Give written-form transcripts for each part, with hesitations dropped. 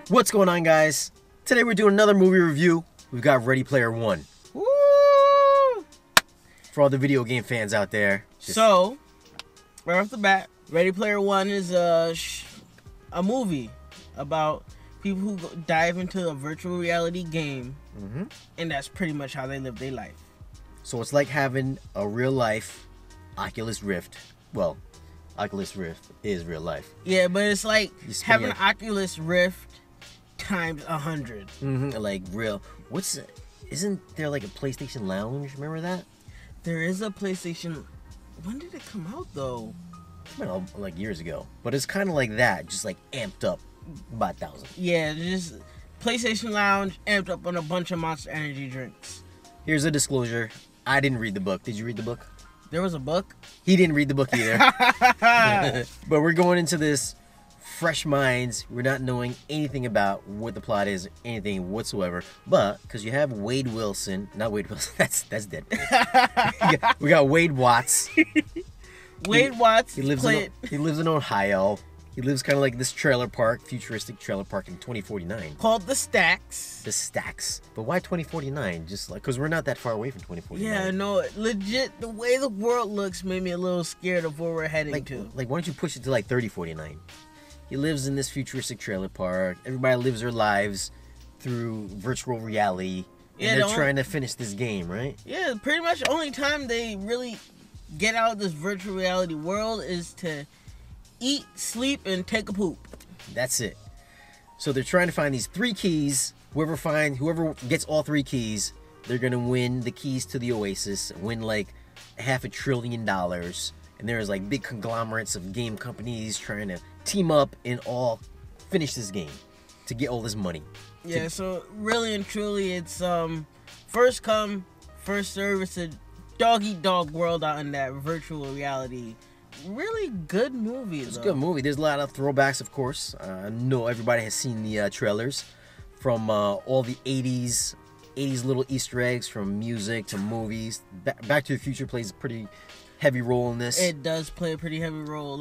What's going on, guys? Today we're doing another movie review. We've got Ready Player One. Woo! For all the video game fans out there. So, right off the bat, Ready Player One is a movie about people who dive into a virtual reality game, and that's pretty much how they live their life. So it's like having a real life Oculus Rift. Well, Oculus Rift is real life. Yeah, but it's like having an Oculus Rift times 100. Like real. Isn't there like a PlayStation Lounge? Remember that? There is a PlayStation. When did it come out though? It's been like years ago. But it's kind of like that, just like amped up by 1,000. Yeah, just PlayStation Lounge amped up on a bunch of Monster Energy drinks. Here's a disclosure. I didn't read the book. Did you read the book? There was a book? He didn't read the book either. But we're going into this fresh minds. We're not knowing anything about what the plot is, anything whatsoever. But because you have Wade Wilson, not Wade Wilson, that's dead. We got Wade Watts. Wade Watts. He lives in Ohio. He lives kind of like this trailer park, futuristic trailer park in 2049. Called The Stacks. The Stacks. But why 2049? Just like, because we're not that far away from 2049. Yeah, no, legit, the way the world looks made me a little scared of where we're heading to. Like, why don't you push it to like 3049? He lives in this futuristic trailer park. Everybody lives their lives through virtual reality. And they're trying to finish this game, right? Yeah, pretty much the only time they really get out of this virtual reality world is to eat, sleep, and take a poop. That's it. So they're trying to find these 3 keys. Whoever gets all 3 keys, they're gonna win the keys to the Oasis, win like $500 billion. And there's like big conglomerates of game companies trying to team up and all finish this game to get all this money. Yeah, so really and truly, it's first come, first serve. It's a dog-eat-dog world out in that virtual reality. Really good movie, It's a good movie. There's a lot of throwbacks, of course. I know everybody has seen the trailers from all the 80s little Easter eggs, from music to movies. Back to the Future plays a pretty heavy role in this. It does play a pretty heavy role.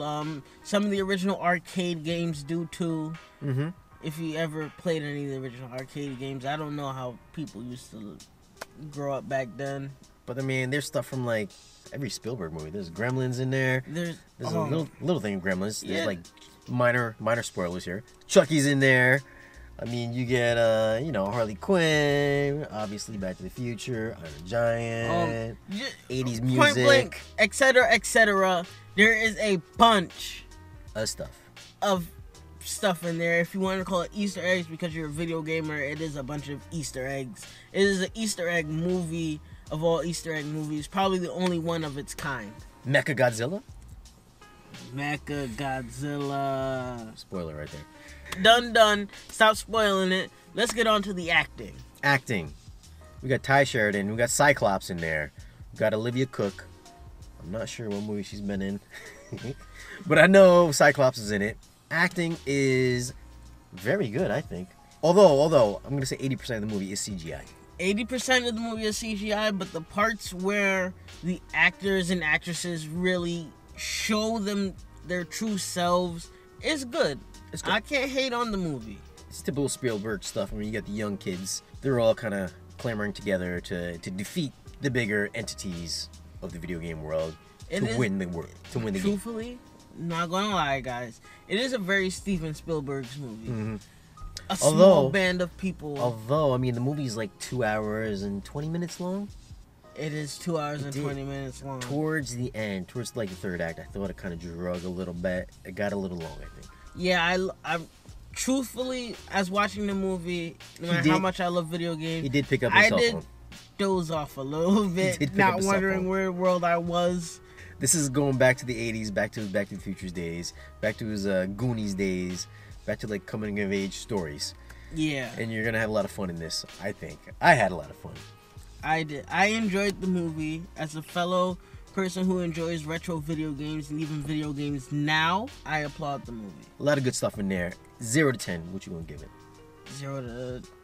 Some of the original arcade games do too. If you ever played any of the original arcade games, I don't know how people used to grow up back then. But I mean, there's stuff from like every Spielberg movie. There's Gremlins in there. There's a little thing of Gremlins. There's like minor spoilers here. Chucky's in there. I mean, you get Harley Quinn, obviously Back to the Future, Iron Giant, 80s music, Point Blank, etc., etc. There is a bunch of stuff in there. If you want to call it Easter eggs because you're a video gamer, it is a bunch of Easter eggs. It is an Easter egg movie of all Easter egg movies, probably the only one of its kind. Mechagodzilla? Mechagodzilla. Spoiler right there. Done. Stop spoiling it. Let's get on to the acting. We got Ty Sheridan. We got Cyclops in there. We got Olivia Cook. I'm not sure what movie she's been in. But I know Cyclops is in it. Acting is very good, I think. Although I'm going to say 80% of the movie is CGI. 80% of the movie is CGI, but the parts where the actors and actresses really show them their true selves is good. It's good. I can't hate on the movie. It's typical Spielberg stuff. I mean, you got the young kids. They're all kind of clamoring together to defeat the bigger entities of the video game world to win the game. Truthfully, not gonna lie, guys, it is a very Steven Spielberg's movie. A small band of people. Although, I mean, the movie's like 2 hours and 20 minutes long. It is 2 hours and 20 minutes long. Towards the end, towards like the third act, I thought it kind of drug a little bit. It got a little long, I think. Yeah, I truthfully, as watching the movie, no matter how much I love video games, he did pick up his cell phone. I did doze off a little bit, not wondering where world I was. This is going back to the 80s, back to the Future's days, back to his Goonies days, back to like coming of age stories. Yeah. And you're gonna have a lot of fun in this, I think. I had a lot of fun. I did. I enjoyed the movie. As a fellow person who enjoys retro video games and even video games now, I applaud the movie. A lot of good stuff in there. 0 to 10, what you gonna give it?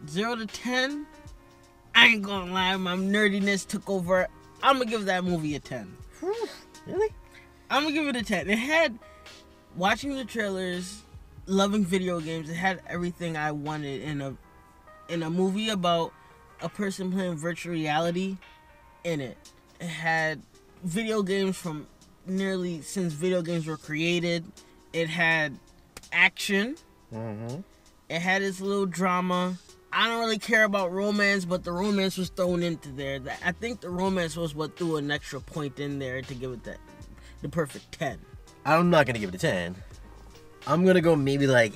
0 to 10? I ain't gonna lie, my nerdiness took over. I'm gonna give that movie a 10. Really? I'm gonna give it a 10. It had, watching the trailers, loving video games. It had everything I wanted in a movie about a person playing virtual reality in it. It had video games from nearly since video games were created. It had action. It had its little drama. I don't really care about romance, but the romance was thrown into there. I think the romance was what threw an extra point in there to give it the perfect 10. I'm not gonna give it a 10. I'm gonna go maybe like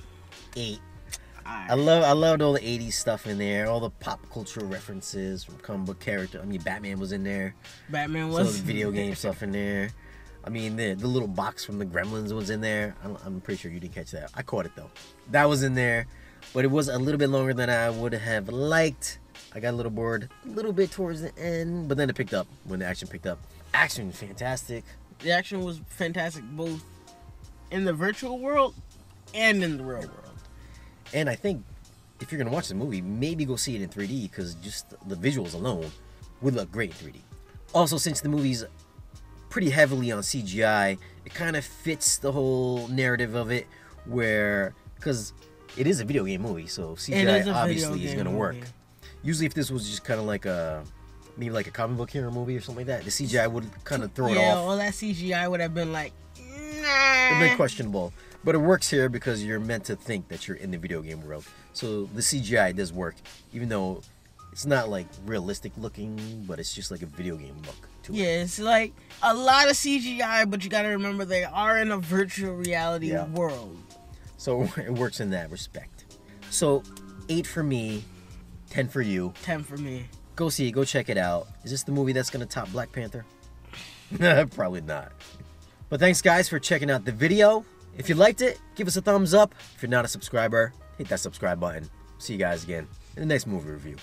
8. I loved all the 80s stuff in there, all the pop cultural references from comic book character. I mean, Batman was in there. Batman was. So the video game stuff in there. I mean, the little box from the Gremlins was in there. I'm pretty sure you didn't catch that. I caught it though. That was in there, but it was a little bit longer than I would have liked. I got a little bored a little bit towards the end, but then it picked up when the action picked up. Action was fantastic. The action was fantastic both in the virtual world and in the real world. And I think if you're going to watch the movie, maybe go see it in 3D because just the visuals alone would look great in 3D. Also, since the movie's pretty heavily on CGI, it kind of fits the whole narrative of it where, because it is a video game movie, so CGI obviously is going to work. Usually if this was just kind of like maybe like a comic book hero movie or something like that, the CGI would kind of throw it off. Yeah, well, that CGI would have been like, nah. It would have been questionable. But it works here because you're meant to think that you're in the video game world. So the CGI does work, even though it's not like realistic looking, but it's just like a video game look to it. Yeah, it's like a lot of CGI, but you gotta remember they are in a virtual reality world. So it works in that respect. So 8 for me, 10 for you. 10 for me. Go see it, go check it out. Is this the movie that's gonna top Black Panther? Probably not. But thanks guys for checking out the video. If you liked it, give us a thumbs up. If you're not a subscriber, hit that subscribe button. See you guys again in the next movie review.